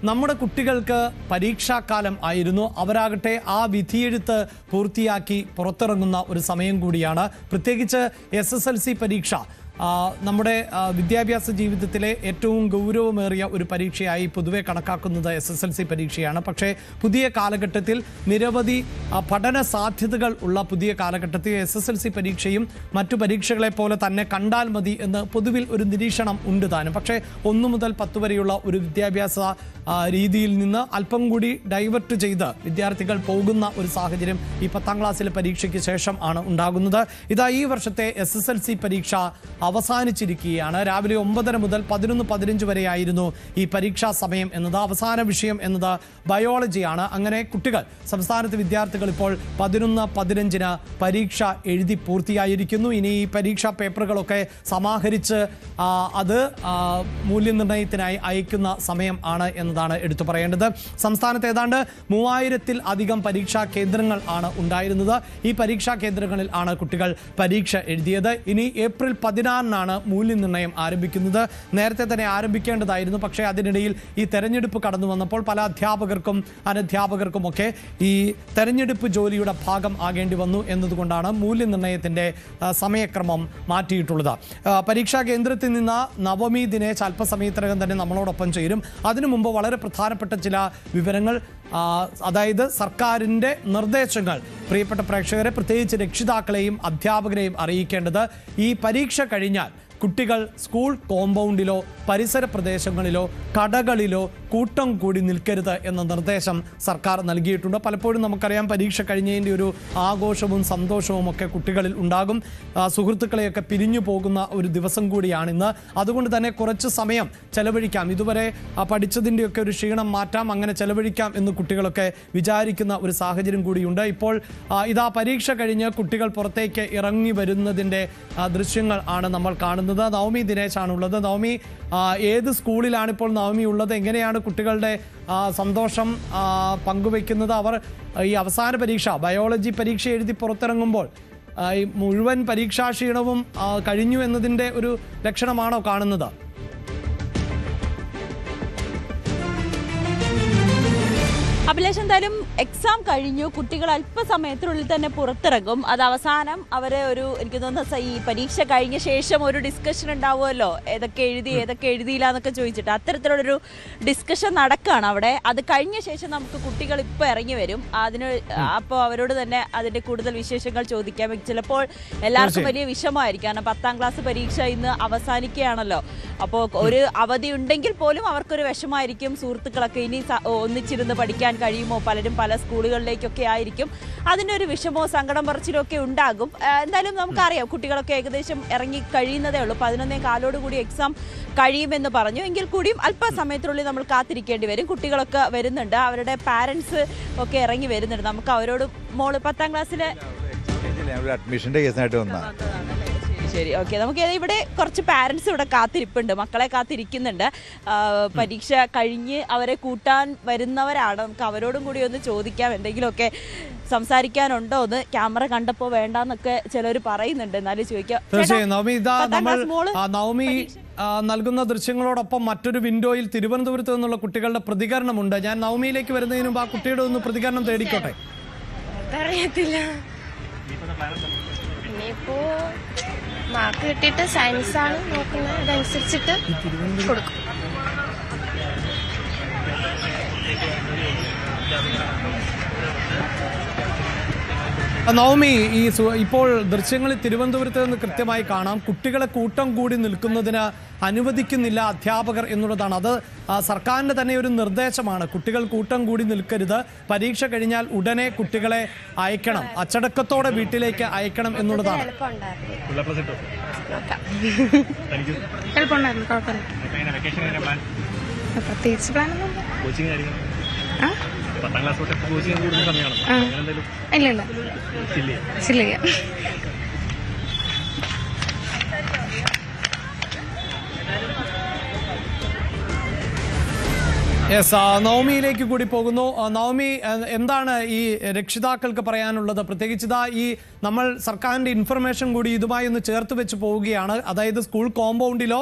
നമ്മുടെ കുട്ടികൾക്ക് പരീക്ഷാക്കാലം ആയിരുന്നു. അവരാകട്ടെ ആ വിധിയെഴുത്ത് പൂർത്തിയാക്കി പുറത്തിറങ്ങുന്ന ഒരു സമയം കൂടിയാണ്. പ്രത്യേകിച്ച് SSLC പരീക്ഷ നമ്മുടെ വിദ്യാഭ്യാസ ജീവിതത്തിലെ ഏറ്റവും ഗൗരവമേറിയ ഒരു പരീക്ഷയായി പൊതുവെ കണക്കാക്കുന്നത് SSLC പരീക്ഷയാണ്. പക്ഷേ പുതിയ കാലഘട്ടത്തിൽ നിരവധി പഠന സാധ്യതകൾ ഉള്ള പുതിയ കാലഘട്ടത്തിൽ SSLC പരീക്ഷയും മറ്റു പരീക്ഷകളെ പോലെ തന്നെ കണ്ടാൽ മതി എന്ന് പൊതുവിൽ ഒരു നിരീക്ഷണം ഉണ്ട് താനും. പക്ഷേ 1 മുതൽ 10 വരെയുള്ള ഒരു വിദ്യാഭ്യാസ രീതിയിൽ നിന്ന് അല്പം കൂടി ഡൈവേർട്ട് ചെയ്ത് വിദ്യാർത്ഥികൾ പോകുന്ന ഒരു സാഹചര്യം ഈ 10ാം ക്ലാസ്സിലെ പരീക്ഷയ്ക്ക് ശേഷം ആണ് ഉണ്ടാകുന്നത്. ഇതാ ഈ വർഷത്തെ SSLC പരീക്ഷ അവസാനിച്ചിരിക്കുകയാണ്. രാവിലെ 9:30 മുതൽ 11:15 വരെയായിരുന്നു ഈ പരീക്ഷാ സമയം എന്നത്. അവസാന വിഷയം എന്നത് ബയോളജിയാണ്. അങ്ങനെ കുട്ടികൾ, സംസ്ഥാനത്തെ വിദ്യാർത്ഥികൾ ഇപ്പോൾ 11:15 പരീക്ഷ എഴുതി പൂർത്തിയായിരിക്കുന്നു. ഇനി ഈ പരീക്ഷാ പേപ്പറുകളൊക്കെ സമാഹരിച്ച് അത് മൂല്യനിർണ്ണയത്തിനായി അയക്കുന്ന സമയം ആണ് എന്നതാണ് എടുത്തു പറയേണ്ടത്. സംസ്ഥാനത്ത് ഏതാണ്ട് 3000-ൽ അധികം പരീക്ഷാ കേന്ദ്രങ്ങൾ ആണ് ഉണ്ടായിരുന്നത്. ഈ പരീക്ഷാ കേന്ദ്രങ്ങളിൽ ആണ് കുട്ടികൾ പരീക്ഷ എഴുതിയത്. ഇനി ഏപ്രിൽ 16-നാണ് മൂല്യനിർണ്ണയം ആരംഭിക്കുന്നത്. നേരത്തെ തന്നെ ആരംഭിക്കേണ്ടതായിരുന്നു. പക്ഷേ അതിനിടയിൽ ഈ തെരഞ്ഞെടുപ്പ് കടന്നു വന്നപ്പോൾ പല അധ്യാപകർക്കും അനധ്യാപകർക്കുമൊക്കെ ഈ തെരഞ്ഞെടുപ്പ് ജോലിയുടെ ഭാഗം ആകേണ്ടി വന്നു എന്നതുകൊണ്ടാണ് മൂല്യനിർണ്ണയത്തിൻ്റെ സമയക്രമം മാറ്റിയിട്ടുള്ളത്. പരീക്ഷാ കേന്ദ്രത്തിൽ നിന്ന് നവമി ദിനേശ് അല്പസമയത്തിനകം തന്നെ നമ്മളോടൊപ്പം ചേരും. അതിനു മുമ്പ് വളരെ പ്രധാനപ്പെട്ട ചില വിവരങ്ങൾ, അതായത് സർക്കാരിൻ്റെ നിർദ്ദേശങ്ങൾ പ്രിയപ്പെട്ട പ്രേക്ഷകരെ, പ്രത്യേകിച്ച് രക്ഷിതാക്കളെയും അധ്യാപകരെയും അറിയിക്കേണ്ടത്: ഈ പരീക്ഷ കഴിഞ്ഞാൽ കുട്ടികൾ സ്കൂൾ കോമ്പൗണ്ടിലോ പരിസര പ്രദേശങ്ങളിലോ കടകളിലോ കൂട്ടം കൂടി നിൽക്കരുത് എന്ന നിർദ്ദേശം സർക്കാർ നൽകിയിട്ടുണ്ട്. പലപ്പോഴും നമുക്കറിയാം, പരീക്ഷ കഴിഞ്ഞതിൻ്റെ ഒരു ആഘോഷവും സന്തോഷവും ഒക്കെ കുട്ടികളിൽ ഉണ്ടാകും. സുഹൃത്തുക്കളെയൊക്കെ പിരിഞ്ഞു പോകുന്ന ഒരു ദിവസം കൂടിയാണിന്ന്. അതുകൊണ്ട് തന്നെ കുറച്ച് സമയം ചെലവഴിക്കാം, ഇതുവരെ പഠിച്ചതിൻ്റെയൊക്കെ ഒരു ക്ഷീണം മാറ്റാം, അങ്ങനെ ചെലവഴിക്കാം എന്ന് കുട്ടികളൊക്കെ വിചാരിക്കുന്ന ഒരു സാഹചര്യം കൂടിയുണ്ട്. ഇപ്പോൾ ഇതാ പരീക്ഷ കഴിഞ്ഞ് കുട്ടികൾ പുറത്തേക്ക് ഇറങ്ങി വരുന്നതിൻ്റെ ദൃശ്യങ്ങൾ ആണ് നമ്മൾ കാണുന്നത്. നവമി ദിനേശാണുള്ളത്. നവമി, ഏത് സ്കൂളിലാണ് ഇപ്പോൾ നവമി ഉള്ളത്? എങ്ങനെയാണ് കുട്ടികളുടെ സന്തോഷം പങ്കുവയ്ക്കുന്നത്? അവർ ഈ അവസാന പരീക്ഷ, ബയോളജി പരീക്ഷ എഴുതി പുറത്തിറങ്ങുമ്പോൾ ഈ മുഴുവൻ പരീക്ഷാ ക്ഷീണവും കഴിഞ്ഞു എന്നതിൻ്റെ ഒരു ലക്ഷണമാണോ കാണുന്നത്? അഭിലാഷ്, എന്തായാലും എക്സാം കഴിഞ്ഞു, കുട്ടികൾ അല്പസമയത്തിനുള്ളിൽ തന്നെ പുറത്തിറങ്ങും. അത് അവസാനം അവരെ എനിക്ക് തോന്നുന്ന ഈ പരീക്ഷ കഴിഞ്ഞ ശേഷം ഒരു ഡിസ്കഷൻ ഉണ്ടാവുമല്ലോ, ഏതൊക്കെ എഴുതി ഏതൊക്കെ എഴുതിയില്ല എന്നൊക്കെ ചോദിച്ചിട്ട് അത്തരത്തിലുള്ളൊരു ഡിസ്കഷൻ നടക്കുകയാണ് അവിടെ. അത് കഴിഞ്ഞ ശേഷം നമുക്ക് കുട്ടികൾ ഇപ്പോൾ ഇറങ്ങി വരും. അപ്പോൾ അവരോട് തന്നെ അതിൻ്റെ കൂടുതൽ വിശേഷങ്ങൾ ചോദിക്കാം. ചിലപ്പോൾ എല്ലാവർക്കും വലിയ വിഷമമായിരിക്കും, കാരണം 10ാം ക്ലാസ് പരീക്ഷ ഇന്ന് അവസാനിക്കുകയാണല്ലോ. അപ്പോൾ ഒരു അവധി ഉണ്ടെങ്കിൽ പോലും അവർക്കൊരു വിഷമമായിരിക്കും. സുഹൃത്തുക്കളൊക്കെ ഇനി ഒന്നിച്ചിരുന്ന് പഠിക്കാൻ കഴിയുമോ? പലരും പല സ്കൂളുകളിലേക്കൊക്കെ ആയിരിക്കും. അതിനൊരു വിഷമോ സങ്കടം പറച്ചിലോ ഒക്കെ ഉണ്ടാകും. എന്തായാലും നമുക്കറിയാം, കുട്ടികളൊക്കെ ഏകദേശം ഇറങ്ങി കഴിയുന്നതേ ഉള്ളൂ. 11:15 കൂടി എക്സാം കഴിയുമെന്ന് പറഞ്ഞു. എങ്കിൽ കൂടിയും അല്പസമയത്തിനുള്ളിൽ നമ്മൾ കാത്തിരിക്കേണ്ടി വരും. കുട്ടികളൊക്കെ വരുന്നുണ്ട്, അവരുടെ പാരൻസ് ഒക്കെ ഇറങ്ങി വരുന്നുണ്ട്. നമുക്ക് അവരോട്, മോള് 10ാം ക്ലാസ്സിലെ അഡ്മിഷന്റെ കേസായിട്ട് വന്നതാണ്. ശരി, ഓക്കെ. നമുക്ക് ഇവിടെ കുറച്ച് പാരൻസ് ഇവിടെ കാത്തിരിപ്പുണ്ട്, മക്കളെ കാത്തിരിക്കുന്നുണ്ട്. പരീക്ഷ കഴിഞ്ഞ് അവരെ കൂട്ടാൻ വരുന്നവരാണ്. നമുക്ക് അവരോടും കൂടി ഒന്ന് ചോദിക്കാം, എന്തെങ്കിലുമൊക്കെ സംസാരിക്കാനുണ്ടോ എന്ന്. ക്യാമറ കണ്ടപ്പോൾ വേണ്ടെന്നൊക്കെ ചിലർ പറയുന്നുണ്ട്, എന്നാലും ചോദിക്കാം. തീർച്ചയായും നവമി നൽകുന്ന ദൃശ്യങ്ങളോടൊപ്പം മറ്റൊരു വിൻഡോയിൽ തിരുവനന്തപുരത്ത് നിന്നുള്ള കുട്ടികളുടെ പ്രതികരണമുണ്ട്. ഞാൻ നവമിയിലേക്ക് വരുന്നതിന് മുമ്പ് ആ കുട്ടിയുടെ ഒന്ന് പ്രതികരണം തേടിക്കോട്ടെ. അറിയത്തില്ല, ഇനിയിപ്പോ മാർക്ക് കിട്ടിയിട്ട് സയൻസാണ് നോക്കുന്നത്, അതനുസരിച്ചിട്ട് കൊടുക്കും. നവമി, ഇപ്പോൾ ദൃശ്യങ്ങളിൽ തിരുവനന്തപുരത്ത് നിന്ന് കൃത്യമായി കാണാം, കുട്ടികളെ കൂട്ടം കൂടി നിൽക്കുന്നതിന് അനുവദിക്കുന്നില്ല അധ്യാപകർ എന്നുള്ളതാണ്. അത് സർക്കാരിൻ്റെ തന്നെ ഒരു നിർദ്ദേശമാണ്. കുട്ടികൾ കൂട്ടം കൂടി നിൽക്കരുത്, പരീക്ഷ കഴിഞ്ഞാൽ ഉടനെ കുട്ടികളെ അയക്കണം, അച്ചടക്കത്തോടെ വീട്ടിലേക്ക് അയക്കണം എന്നുള്ളതാണ്. പ്രത്യേകിച്ച് പ്ലാനൊന്നും ഇല്ല. യെസ്, നവമിയിലേക്ക് കൂടി പോകുന്നു. നവമി, എന്താണ് ഈ രക്ഷിതാക്കൾക്ക് പറയാനുള്ളത്? പ്രത്യേകിച്ച് ഈ നമ്മൾ സർക്കാരിൻ്റെ ഇൻഫർമേഷൻ കൂടി ഇതുമായി ഒന്ന് ചേർത്ത് വെച്ച് പോവുകയാണ്. അതായത് സ്കൂൾ കോമ്പൗണ്ടിലോ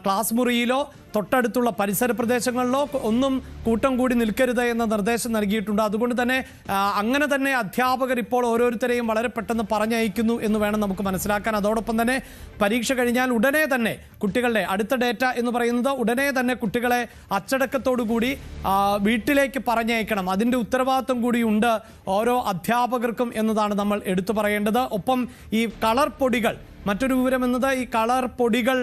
ക്ലാസ് മുറിയിലോ തൊട്ടടുത്തുള്ള പരിസര പ്രദേശങ്ങളിലോ ഒന്നും കൂട്ടം കൂടി നിൽക്കരുത് എന്ന നിർദ്ദേശം നൽകിയിട്ടുണ്ട്. അതുകൊണ്ട് തന്നെ അങ്ങനെ തന്നെ അധ്യാപകർ ഇപ്പോൾ ഓരോരുത്തരെയും വളരെ പെട്ടെന്ന് പറഞ്ഞയക്കുന്നു എന്ന് വേണം നമുക്ക് മനസ്സിലാക്കാൻ. അതോടൊപ്പം തന്നെ പരീക്ഷ കഴിഞ്ഞാൽ ഉടനെ തന്നെ കുട്ടികളുടെ അടുത്ത ഡേറ്റ എന്ന് പറയുന്നത് ഉടനെ തന്നെ കുട്ടികളെ അച്ചടക്കത്തോടു കൂടി വീട്ടിലേക്ക് പറഞ്ഞയക്കണം. അതിൻ്റെ ഉത്തരവാദിത്വം കൂടിയുണ്ട് ഓരോ അധ്യാപകർക്കും എന്നതാണ് നമ്മൾ എടുത്തു പറയേണ്ടത്. ഒപ്പം ഈ കളർ പൊടികൾ, മറ്റൊരു വിവരം എന്നത് ഈ കളർ പൊടികൾ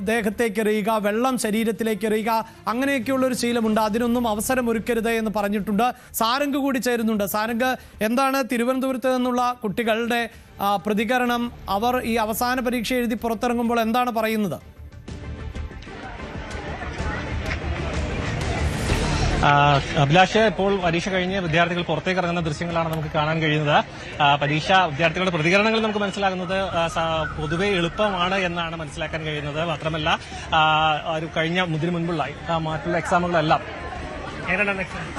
ദേഹത്തേക്ക് എറിയുക, വെള്ളം ശരീരത്തിലേക്ക് എറിയുക, അങ്ങനെയൊക്കെയുള്ളൊരു ശീലമുണ്ട്. അതിനൊന്നും അവസരമൊരുക്കരുത് എന്ന് പറഞ്ഞിട്ടുണ്ട്. സാരംഗ് കൂടി ചേരുന്നുണ്ട്. സാരംഗ്, എന്താണ് തിരുവനന്തപുരത്ത് നിന്നുള്ള കുട്ടികളുടെ പ്രതികരണം? അവർ ഈ അവസാന പരീക്ഷ എഴുതി പുറത്തിറങ്ങുമ്പോൾ എന്താണ് പറയുന്നത്? അഭിലാഷ്, ഇപ്പോൾ പരീക്ഷ കഴിഞ്ഞ് വിദ്യാർത്ഥികൾ പുറത്തേക്ക് ഇറങ്ങുന്ന ദൃശ്യങ്ങളാണ് നമുക്ക് കാണാൻ കഴിയുന്നത്. വിദ്യാർത്ഥികളുടെ പ്രതികരണങ്ങൾ നമുക്ക് മനസ്സിലാകുന്നത് പൊതുവെ എളുപ്പമാണ് എന്നാണ് മനസ്സിലാക്കാൻ കഴിയുന്നത്. മാത്രമല്ല ഒരു കഴിഞ്ഞ ഇതിനു മുൻപുള്ള മറ്റുള്ള എക്സാമുകളെല്ലാം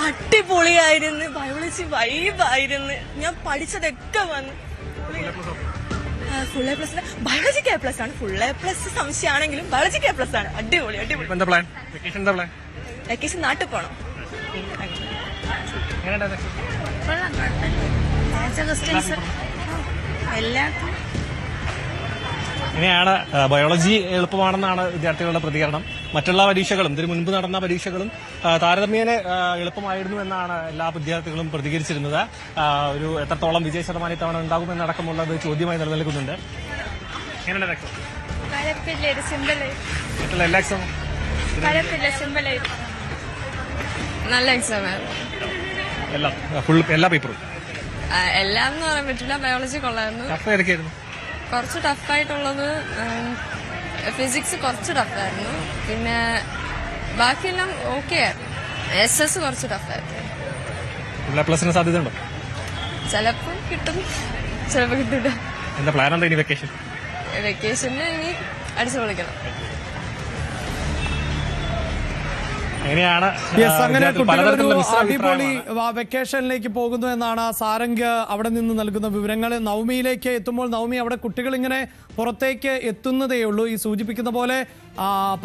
അടിപൊളിയായിരുന്നു. ബയോളജി വൈബായിരുന്നു. ഞാൻ പഠിച്ചതൊക്കെ വന്നു. Full A plus. ബയോളജിക്ക് എ പ്ലസ് ആണ്. ഫുൾ എ പ്ലസ് സംശയമാണെങ്കിലും ബയോളജിക്ക് എ പ്ലസ് ആണ്. അടിപൊളി അടിപൊളി. എന്താ പ്ലാൻ? വെക്കേഷൻ എന്താ പ്ലാൻ? വെക്കേഷൻ നാട്ടിൽ പോകണം. ഇങ്ങനെയാണ് ബയോളജി എളുപ്പമാണെന്നാണ് വിദ്യാർത്ഥികളുടെ പ്രതികരണം. മറ്റുള്ള പരീക്ഷകളും ഇതിനു മുൻപ് നടന്ന പരീക്ഷകളും താരതമ്യേന എളുപ്പമായിരുന്നു എന്നാണ് എല്ലാ വിദ്യാർത്ഥികളും പ്രതികരിച്ചിരുന്നത്. ഒരു എത്രത്തോളം വിജയ ശതമാനം ഇത്തവണ ഉണ്ടാകുമെന്നടക്കമുള്ളത് ചോദ്യമായി നിലനിൽക്കുന്നുണ്ട്. എങ്ങനെയാണ് എക്സാം? മറ്റുള്ള എല്ലാ എക്സാമും നല്ല എക്സാം ആയിരുന്നു. എല്ലാ പേപ്പറും എല്ലാം എന്ന് പറയാൻ പറ്റില്ല. ബയോളജി കൊള്ളായിരുന്നു. ടഫ് ഏതൊക്കെയായിരുന്നു? കുറച്ച് ടഫായിട്ടുള്ളത് ഫിസിക്സ് കുറച്ച് ടഫായിരുന്നു. പിന്നെ ബാക്കിയെല്ലാം ഓക്കെ ആയിരുന്നു. SS കുറച്ച് ടഫായിരുന്നു. ഫുൾ എ പ്ലസിന് സാധ്യത ഉണ്ടോ? ചിലപ്പോൾ കിട്ടും, ചിലപ്പോൾ കിട്ടില്ല. എന്താ പ്ലാൻ? എന്താ ഇനി വെക്കേഷൻ? വെക്കേഷന് ഇനി അടിച്ചു പൊളിക്കണം. അങ്ങനെ കുട്ടികളൊരു അടിപൊളി വെക്കേഷനിലേക്ക് പോകുന്നു എന്നാണ് സാരംഗ് അവിടെ നിന്ന് നൽകുന്ന വിവരങ്ങൾ. നവമിയിലേക്ക് എത്തുമ്പോൾ, നവമി, അവിടെ കുട്ടികൾ ഇങ്ങനെ പുറത്തേക്ക് എത്തുന്നതേ ഉള്ളൂ. ഈ സൂചിപ്പിക്കുന്ന പോലെ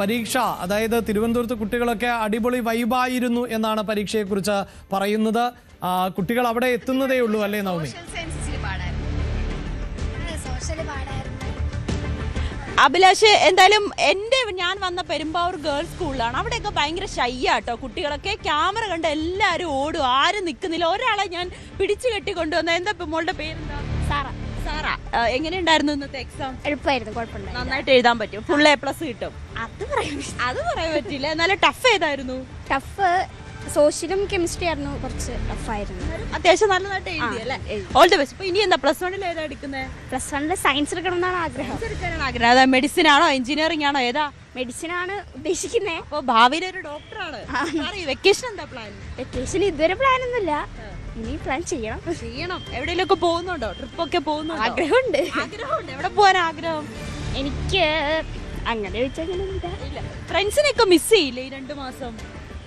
പരീക്ഷ, അതായത് തിരുവനന്തപുരത്ത് കുട്ടികളൊക്കെ അടിപൊളി വൈബായിരുന്നു എന്നാണ് പരീക്ഷയെക്കുറിച്ച് പറയുന്നത്. കുട്ടികൾ അവിടെ എത്തുന്നതേ ഉള്ളൂ അല്ലേ നവമി? അഭിലാഷ്, എന്തായാലും ഞാൻ വന്ന പെരുമ്പാവൂർ ഗേൾസ് സ്കൂളിലാണ്. അവിടെയൊക്കെ ഭയങ്കര ഷൈയാട്ടോ കുട്ടികളൊക്കെ. ക്യാമറ കണ്ട് എല്ലാവരും ഓടും, ആരും നിൽക്കുന്നില്ല. ഒരാളെ ഞാൻ പിടിച്ചു കെട്ടി കൊണ്ടുവന്ന. എന്താ മോളുടെ പേരെന്താ? സാറ. എങ്ങനെയുണ്ടായിരുന്നു ഇന്നത്തെ എക്സാം? എളുപ്പമായിരുന്നു, കുഴപ്പമില്ല. നന്നായിട്ട് എഴുതാൻ പറ്റും. ഫുൾ എ പ്ലസ് കിട്ടും? അത് പറയാൻ പറ്റില്ല. എന്നാലും ടഫ് ഏതായിരുന്നു? ടഫ് സോഷ്യലും കെമിസ്ട്രി ആയിരുന്നു, കുറച്ച് ടഫായിരുന്നു. അത്യാവശ്യം നല്ലതായിട്ട് എഴുതി അല്ലേ? All the best. ഇനി എന്താ പ്ലസ് വണ്ണിൽ ഏതാ എടുക്കുന്നത്? പ്ലസ് വണ്ണിൽ സയൻസ് എടുക്കണം എന്നാണ് ആഗ്രഹം. അതാ മെഡിസിൻ ആണോ എഞ്ചിനീയറിംഗ് ആണോ? ഏതാ? മെഡിസിൻ ആണ് ഉദ്ദേശിക്കുന്നത്. അപ്പൊ ഭാവിയിൽ ഒരു ഡോക്ടറാണ്. വെക്കേഷൻ എന്താ പ്ലാൻ? വെക്കേഷൻ ഇതുവരെ പ്ലാൻ ഒന്നുമില്ല, ഇനി പ്ലാൻ ചെയ്യണം. എവിടെയെങ്കിലൊക്കെ പോകുന്നുണ്ടോ? ട്രിപ്പൊക്കെ പോകുന്നുണ്ടോ? ആഗ്രഹമുണ്ട്. എവിടെ പോകാൻ ആഗ്രഹം? എനിക്ക് അങ്ങനെ ചോദിച്ചാൽ ഫ്രണ്ട്സിനൊക്കെ മിസ് ചെയ്യില്ലേ ഈ 2 മാസം?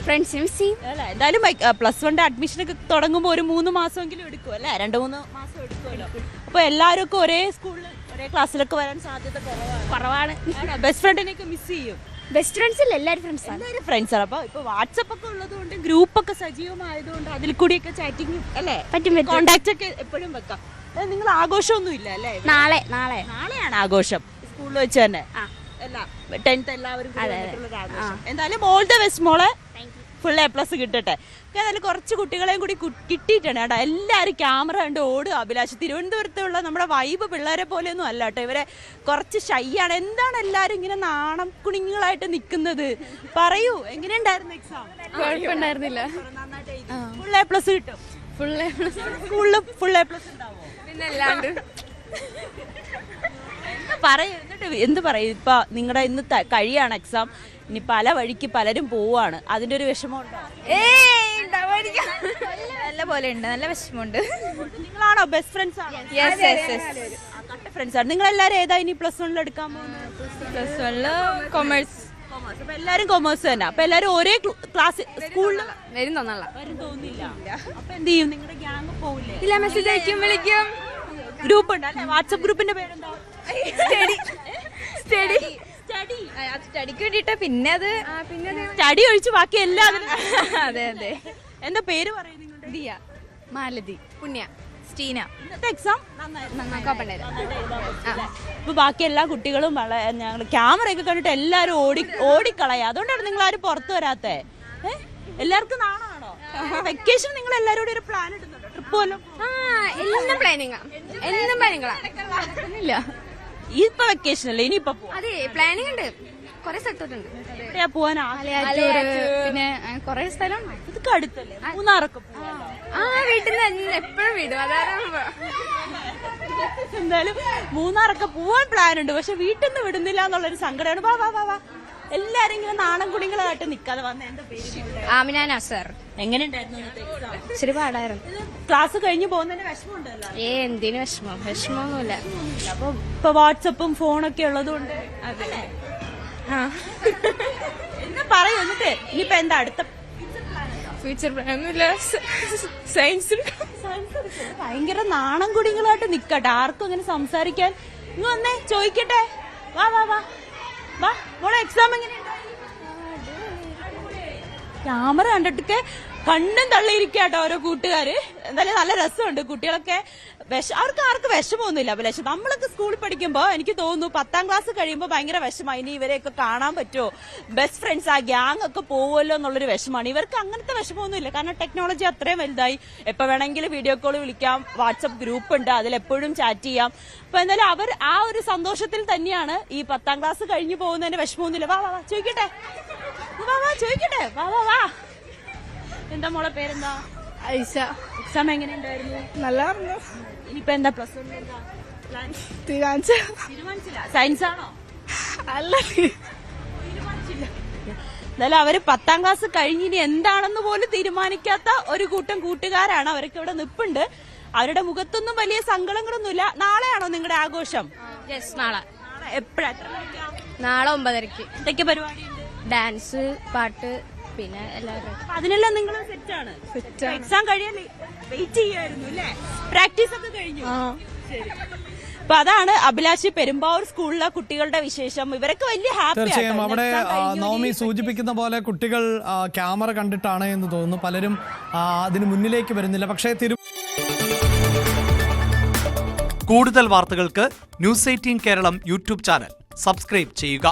ഫ്രണ്ട്സിനെ മിസ് ചെയ്യും. അല്ല, എന്തായാലും പ്ലസ് വണ്ണിന്റെ അഡ്മിഷൻ ഒക്കെ തുടങ്ങുമ്പോൾ ഒരു 3 മാസമെങ്കിലും എടുക്കും അല്ലേ? 2-3 മാസം എടുക്കുമല്ലോ. അപ്പൊ എല്ലാവർക്കും ഒരേ സ്കൂളിൽ ഒരേ ക്ലാസ്സിലൊക്കെ വരാൻ സാധ്യത കുറവാണ്. ബെസ്റ്റ് ഫ്രണ്ടിനെയൊക്കെ മിസ് ചെയ്യും. ബെസ്റ്റ് ഫ്രണ്ട്സ് അല്ല, എല്ലാവരും ഫ്രണ്ട്സാണ്. അപ്പൊ ഇപ്പൊ വാട്സപ്പ് ഒക്കെ ഉള്ളതുകൊണ്ട് ഗ്രൂപ്പൊക്കെ സജീവമായതുകൊണ്ട് അതിൽ കൂടിയൊക്കെ ചാറ്റിംഗ് അല്ലേ, കോണ്ടാക്ട് ഒക്കെ എപ്പോഴും വെക്കാം. നിങ്ങൾ ആഘോഷമൊന്നും ഇല്ല അല്ലേ? നാളെയാണ് ആഘോഷം സ്കൂളിൽ വെച്ച് തന്നെ. 10th എല്ലാവരും. എന്തായാലും ഓൾ ദ ബെസ്റ്റ് മോളെ. ഫുൾ എ പ്ലസ് കിട്ടട്ടെ. ഏതായാലും കുറച്ച് കുട്ടികളെയും കൂടി കിട്ടിയിട്ടാണ് കേട്ടോ. എല്ലാവരും ക്യാമറ കണ്ട് ഓടുക. അഭിലാഷ്, തിരുവനന്തപുരത്തുള്ള നമ്മുടെ വൈബ് പിള്ളേരെ പോലെയൊന്നും അല്ല കേട്ടോ. ഇവരെ കുറച്ച് ഷൈയാണ്. എന്താണ് എല്ലാവരും ഇങ്ങനെ നാണം കുണിങ്ങളായിട്ട് നിൽക്കുന്നത്? പറയൂ, എങ്ങനെയുണ്ടായിരുന്നു എക്സാം? കുഴപ്പമുണ്ടായിരുന്നില്ല. ഫുൾ എ പ്ലസ് കിട്ടും? സ്കൂളിൽ ഫുൾ എ പ്ലസ് ഉണ്ടാവോ? പിന്നെ അല്ലാണ്ട് എന്ത് പറയും? ഇപ്പൊ നിങ്ങളുടെ ഇന്ന് കഴിയാണ് എക്സാം. ഇനി പല വഴിക്ക് പലരും പോവാണ്. അതിന്റെ ഒരു വിഷമമുണ്ടോ? നല്ല പോലെ ഉണ്ട്, നല്ല വിഷമമുണ്ട്. നിങ്ങളാണോ ബെസ്റ്റ് ഫ്രണ്ട്സ് ആണോ? ഫ്രണ്ട്സ് ആണ്. നിങ്ങൾ എല്ലാവരും ഏതാ ഇനി പ്ലസ് വണ്ണിൽ എടുക്കാൻ പോകുന്നത്? പ്ലസ് വണ്ണില് കൊമേഴ്സ്. അപ്പൊ എല്ലാരും കൊമേഴ്സ് തന്നെ. അപ്പൊ എല്ലാരും ഒരേ ക്ലാസ് സ്കൂളിൽ വരും തോന്നില്ല. അപ്പൊ എന്ത് ചെയ്യും? നിങ്ങളുടെ ഗ്യാങ് പോവില്ലേ? ഇല്ല, മെസ്സേജ് അയക്കും, വിളിക്കും. ഗ്രൂപ്പ് ഉണ്ട് അല്ലെ? വാട്സ്ആപ്പ് ഗ്രൂപ്പിന്റെ പേരെന്താ? സ്റ്റഡിക്ക് വേണ്ടിട്ട് പിന്നെ അത് സ്റ്റഡി ഒഴിച്ച് ബാക്കി എല്ലാത്തിനും അതെ അതെ. എന്താ പേര് പറയുന്നത്? ദിയ, മാലതി, പുണ്യ, സ്റ്റീന. ഇന്നത്തെ എക്സാം കുഴപ്പമുണ്ടായിരുന്നു. ഇപ്പൊ ബാക്കി എല്ലാ കുട്ടികളും ഞങ്ങൾ ക്യാമറയൊക്കെ കണ്ടിട്ട് എല്ലാരും ഓടിക്കളയാ. അതുകൊണ്ടാണ് നിങ്ങൾ ആരും പുറത്തു വരാത്തെ. എല്ലാവർക്കും നാണാണോ? വെക്കേഷൻ നിങ്ങൾ എല്ലാരും കൂടി ഒരു പ്ലാൻ ഇടുന്നുണ്ടോ? ട്രിപ്പ് പോലും എന്നും പ്ലാനിങ്ങാ ഇല്ല ഇപ്പൊ വെക്കേഷൻ അല്ലേ, ഇനിയിപ്പൊ അതെ പ്ലാനിങ് ഉണ്ട്, കൊറേ സ്ഥലത്തോട്ടുണ്ട്. എവിടെയാ പോവാൻ പിന്നെ കൊറേ സ്ഥലം ഇതൊക്കെ അടുത്തല്ലേ? മൂന്നാറൊക്കെ പോവാലോ. വീട്ടിൽ നിന്ന് എപ്പോഴും വിടും, അതാണ് എന്തായാലും മൂന്നാറൊക്കെ പോവാൻ പ്ലാൻ ഉണ്ട്, പക്ഷെ വീട്ടിൽ നിന്ന് വിടുന്നില്ല എന്നുള്ളൊരു സങ്കടമാണ്. വാ വാ വാ വാ എല്ലാരും ഇങ്ങനെ നാണം കുടികളായിട്ട് നിക്കാതെ വന്ന. എന്താ പേര്? ആമിന നസർ. എങ്ങനെയുണ്ടായിരുന്നു? ഇച്ചിരി പാടായിരുന്നു. ക്ലാസ് കഴിഞ്ഞ് പോകുന്നതിന്റെ വിഷമമുണ്ടല്ലോ. എന്തിനു വിഷമമൊന്നുമില്ല. അപ്പൊ ഇപ്പൊ വാട്സപ്പും ഫോണൊക്കെ ഉള്ളതുകൊണ്ട് എന്താ പറയൂ. എന്നിട്ട് ഇനിയിപ്പോ എന്താ അടുത്ത ഫ്യൂച്ചർ പ്ലാൻ ഒന്നുമില്ല, സയൻസ്. ഭയങ്കര നാണം കുടികളായിട്ട് നിക്കട്ടെ, ആർക്കും അങ്ങനെ സംസാരിക്കാൻ. ഇങ്ങ് വന്നേ ചോദിക്കട്ടെ. വാ വാ വാ വാ മോളെ, എക്സാം എങ്ങനെയുണ്ടായി? ക്യാമറ കണ്ടിട്ടൊക്കെ കണ്ണും തള്ളിയിരിക്കാട്ടോ ഓരോ കൂട്ടുകാര്. എന്തായാലും നല്ല രസമുണ്ട്. കുട്ടികളൊക്കെ അവർക്ക് ആർക്ക് വിഷമമൊന്നുമില്ല. പക്ഷെ നമ്മളൊക്കെ സ്കൂളിൽ പഠിക്കുമ്പോ എനിക്ക് തോന്നുന്നു 10ാം ക്ലാസ് കഴിയുമ്പോൾ ഭയങ്കര വിഷമമായി. ഇനി ഇവരെയൊക്കെ കാണാൻ പറ്റുമോ, ബെസ്റ്റ് ഫ്രണ്ട്സ് ആ ഗ്യാങ് ഒക്കെ പോവുമല്ലോ എന്നുള്ളൊരു വിഷമമാണ്. ഇവർക്ക് അങ്ങനത്തെ വിഷമമൊന്നുമില്ല, കാരണം ടെക്നോളജി അത്രയും വലുതായി. എപ്പോ വേണമെങ്കിലും വീഡിയോ കോൾ വിളിക്കാം, വാട്സപ്പ് ഗ്രൂപ്പ് ഉണ്ട്, അതിലെപ്പോഴും ചാറ്റ് ചെയ്യാം. അപ്പൊ എന്തായാലും അവർ ആ ഒരു സന്തോഷത്തിൽ തന്നെയാണ്. ഈ 10ാം ക്ലാസ് കഴിഞ്ഞു പോകുന്നതിന് വിഷമമൊന്നുമില്ല. വാ വാ വാ ചോദിക്കട്ടെ, വാ വാ ചോദിക്കട്ടെ, വാ വാ വാ. എന്താ മോളെ പേരെന്താ? ഐഷ. എക്സാം എങ്ങനെയുണ്ടായിരുന്നു? നല്ലായിരുന്നു. ഇനിയിപ്പോ എന്താ പ്ലസ് വൺ തീരുമാനിച്ചില്ല? സയൻസ് ആണോ? അല്ല, എന്തായാലും അവര് 10ാം ക്ലാസ് കഴിഞ്ഞ് ഇനി എന്താണെന്ന് പോലും തീരുമാനിക്കാത്ത ഒരു കൂട്ടം കൂട്ടുകാരാണ്. അവരൊക്കെ ഇവിടെ നിപ്പുണ്ട്. അവരുടെ മുഖത്തൊന്നും വലിയ സങ്കടങ്ങളൊന്നുമില്ല. നാളെയാണോ നിങ്ങളുടെ ആഘോഷം? നാളെ എപ്പോഴാ? നാളെ 9:30. എന്തൊക്കെ പരിപാടിയുണ്ട്? ഡാൻസ്, പാട്ട്, പിന്നെ എല്ലാവരും. അതിനെല്ലാം നിങ്ങൾ സെറ്റാണ്. എക്സാം കഴിയാൻ വെയിറ്റ് ചെയ്യായിരുന്നു അല്ലേ? പ്രാക്ടീസ് ഒക്കെ കഴിഞ്ഞു. ശരി. അപ്പൊ അതാണ് അഭിലാഷ് പെരുമ്പാവൂർ സ്കൂളിലെ കുട്ടികളുടെ വിശേഷം. ഇവരൊക്കെ വലിയ തീർച്ചയായും അവിടെ ഹാപ്പി. നവമി സൂചിപ്പിക്കുന്ന പോലെ കുട്ടികൾ ക്യാമറ കണ്ടിട്ടാണ് എന്ന് തോന്നുന്നു. പലരും അതിന് മുന്നിലേക്ക് വരുന്നില്ല. പക്ഷേ കൂടുതൽ വാർത്തകൾക്ക് news 18 Keralam YouTube channel subscribe ചെയ്യുക.